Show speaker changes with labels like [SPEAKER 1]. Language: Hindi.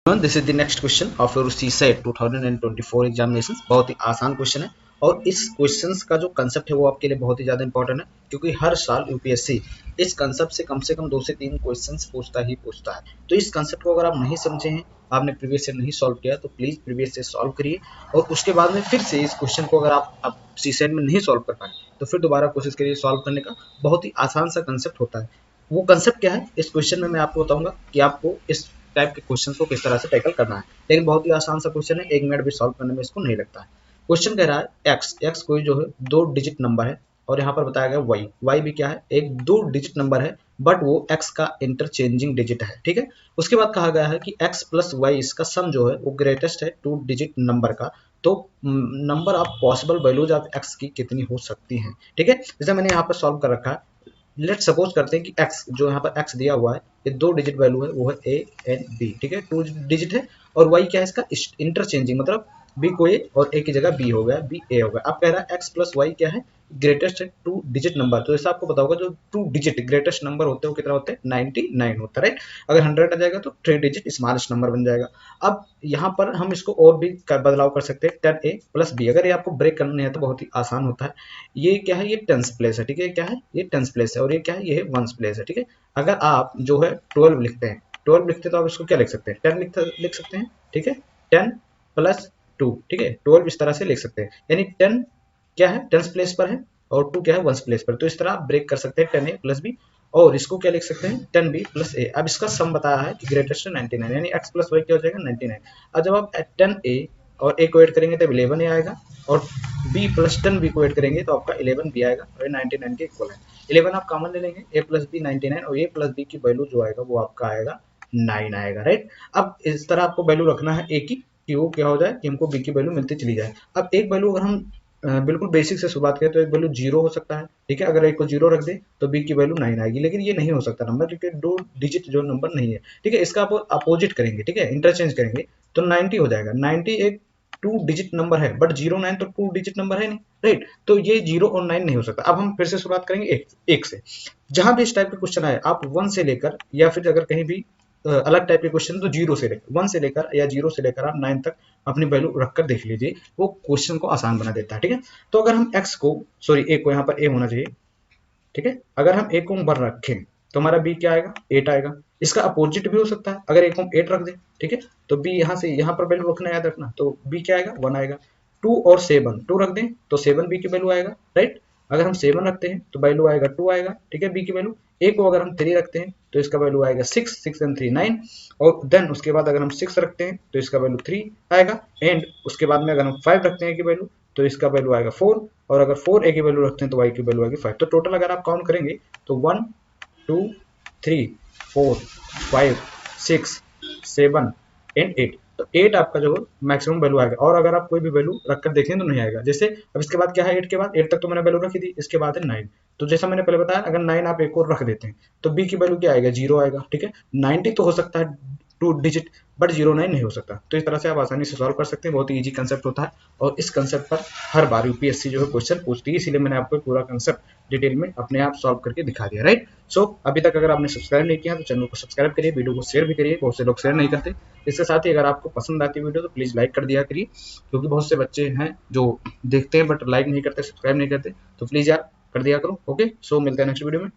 [SPEAKER 1] This is the next question of your CSAT 2024 examination. बहुत ही आसान क्वेश्चन है और इस क्वेश्चंस का जो कंसेप्ट है वो आपके लिए बहुत ही ज़्यादा इंपॉर्टेंट है, क्योंकि हर साल यूपीएससी इस कंसेप्ट से कम 2 से 3 क्वेश्चंस पूछता है। तो इस कंसेप्ट को अगर आप नहीं समझे हैं, आपने प्रीवियस ईयर नहीं सॉल्व किया, तो प्लीज़ प्रीवियस ईयर सॉल्व करिए और उसके बाद में फिर से इस क्वेश्चन को अगर आप सीसेट में नहीं सॉल्व कर पाए तो फिर दोबारा कोशिश करिए सॉल्व करने का। बहुत ही आसान सा कंसेप्ट होता है। वो कंसेप्ट क्या है इस क्वेश्चन में मैं आपको बताऊंगा कि आपको इस टाइप के क्वेश्चन को किस तरह से टैकल करना है। लेकिन बहुत ही आसान सा क्वेश्चन है, 1 मिनट भी सॉल्व करने में इसको नहीं लगता है। क्वेश्चन कह रहा है एक्स कोई जो है 2 डिजिट नंबर है और यहाँ पर बताया गया वाई भी क्या है, एक 2 डिजिट नंबर है बट वो एक्स का इंटरचेंजिंग डिजिट है। ठीक है, उसके बाद कहा गया है कि एक्स प्लस वाई इसका सम जो है वो ग्रेटेस्ट है 2 डिजिट नंबर का। तो number of possible values of x की कितनी हो सकती हैं। ठीक है, जैसे मैंने यहाँ पर सॉल्व कर रखा है। लेट सपोज करते हैं कि x जो यहाँ पर x दिया हुआ है, ये 2 डिजिट वैल्यू है, वो है a एंड b। ठीक है, 2 डिजिट है और y क्या है इसका इंटरचेंजिंग, मतलब b को a और a की जगह b हो गया, b a हो गया। अब कह रहा है x प्लस वाई क्या है, ग्रेटेस्ट है 2 डिजिट नंबर। तो जैसा आपको पता होगा जो 2 डिजिट ग्रेटेस्ट नंबर होते हैं वो कितना होते हैं, 99 होता है, राइट। अगर 100 आ जाएगा तो 3 डिजिट स्मॉलेस्ट नंबर बन जाएगा। अब यहाँ पर हम इसको और भी बदलाव कर सकते हैं, 10a प्लस b। अगर ये आपको ब्रेक करना है तो बहुत ही आसान होता है। ये क्या है, ये टेंस प्लेस है। ठीक है, क्या है ये टेंस प्लेस है और ये क्या है, ये है वंस प्लेस है। ठीक है, अगर आप जो है 12 लिखते हैं, 12 लिखते हैं तो आप इसको क्या लिख सकते हैं, 10 लिख सकते हैं। ठीक है, 10 प्लस 2। ठीक है, 12 इस तरह से लिख सकते हैं, यानी 10 क्या है टेंस प्लेस पर है और 2 क्या है वंस प्लेस पर। तो इस तरह आप ब्रेक कर सकते हैं 10a प्लस b और इसको क्या लिख सकते हैं 10b प्लस a। अब इसका सम बताया है कि ग्रेटेस्ट 99, यानी x प्लस वाई क्या हो जाएगा 99। अब जब आप 10a और a को ऐड करेंगे तब 11a आएगा और b प्लस 10b को ऐड करेंगे तो आपका 11b आएगा और 99 के इक्वल है। 11 आप कॉमन ले लेंगे, a प्लस बी 99 और a प्लस b की वैल्यू जो आएगा वो आपका आएगा 9 आएगा, राइट। अब इस तरह आपको वैल्यू रखना है a की कि वो क्या हो जाए कि हमको b की वैल्यू मिलती चली जाए। अब एक वैल्यू अगर हम बिल्कुल बेसिक से शुरुआत करें तो एक वैल्यू 0 हो सकता है। ठीक है, अगर एक को 0 रख दे तो b की वैल्यू 9 आएगी, लेकिन ये नहीं हो सकता नंबर, क्योंकि 2 डिजिट जो नंबर नहीं है। ठीक है, इसका आप अपोजिट करेंगे, ठीक है, इंटरचेंज करेंगे तो 90 हो जाएगा। 90 एक 2 डिजिट नंबर है बट 09 तो 2 डिजिट नंबर है नहीं, राइट। तो ये 0 और 9 नहीं हो सकता। अब हम फिर से शुरुआत करेंगे एक से। जहां भी इस टाइप के क्वेश्चन आए आप 1 से लेकर या फिर अगर कहीं भी अलग टाइप के क्वेश्चन तो 0 से लेकर 1 से लेकर या 0 से लेकर आप 9 तक अपनी वैल्यू रखकर देख लीजिए, वो क्वेश्चन को आसान बना देता है। ठीक है, तो अगर हम x को ए को यहाँ पर a होना चाहिए। ठीक है, अगर हम a को 1 रखें तो हमारा b क्या आएगा 8 आएगा। इसका अपोजिट भी हो सकता है, अगर a को हम 8 रख दें, ठीक है, तो b यहाँ से यहाँ पर वैल्यू रखना याद रखना, तो b क्या आएगा 1 आएगा। 2 और 7 2 रख दें तो 7 b की वैल्यू आएगा, राइट। अगर हम 7 रखते हैं तो वैल्यू आएगा 2 आएगा। ठीक है, b की वैल्यू। a को अगर हम 3 रखते हैं तो इसका वैल्यू आएगा 6 एंड 3 9 और देन उसके बाद अगर हम 6 रखते हैं तो इसका वैल्यू 3 आएगा एंड उसके बाद में अगर हम 5 रखते हैं की वैल्यू तो इसका वैल्यू आएगा 4 और अगर 4 a की वैल्यू रखते हैं तो y की वैल्यू आएगी 5। तो टोटल अगर आप काउंट करेंगे तो 1 2 3 4 5 6 7 एंड 8। तो 8 आपका जो मैक्सिमम वैल्यू आएगा और अगर आप कोई भी वैल्यू रखकर देखें तो नहीं आएगा। जैसे अब इसके बाद क्या है, 8 के बाद 8 तक तो मैंने वैल्यू रखी थी, इसके बाद है 9। तो जैसा मैंने पहले बताया अगर 9 आप एक और रख देते हैं तो b की वैल्यू क्या आएगा 0 आएगा। ठीक है, 90 तो हो सकता है 2 डिजिट बट 09 नहीं हो सकता। तो इस तरह से आप आसानी से सॉल्व कर सकते हैं, बहुत ही ईजी कंसेप्ट होता है और इस कंसेप्ट पर हर बार यूपीएससी जो है क्वेश्चन पूछती है, इसलिए मैंने आपको पूरा कंसेप्ट डिटेल में अपने आप सॉल्व करके दिखा दिया, राइट। सो अभी तक अगर आपने सब्सक्राइब नहीं किया तो चैनल को सब्सक्राइब करिए, वीडियो को शेयर भी करिए, बहुत से लोग शेयर नहीं करते। इसके साथ ही अगर आपको पसंद आती है वीडियो तो प्लीज़ लाइक कर दिया करिए, क्योंकि बहुत से बच्चे हैं जो देखते हैं बट लाइक नहीं करते, सब्सक्राइब नहीं करते, तो प्लीज़ यार कर दिया करो। ओके, सो मिलते हैं नेक्स्ट वीडियो में।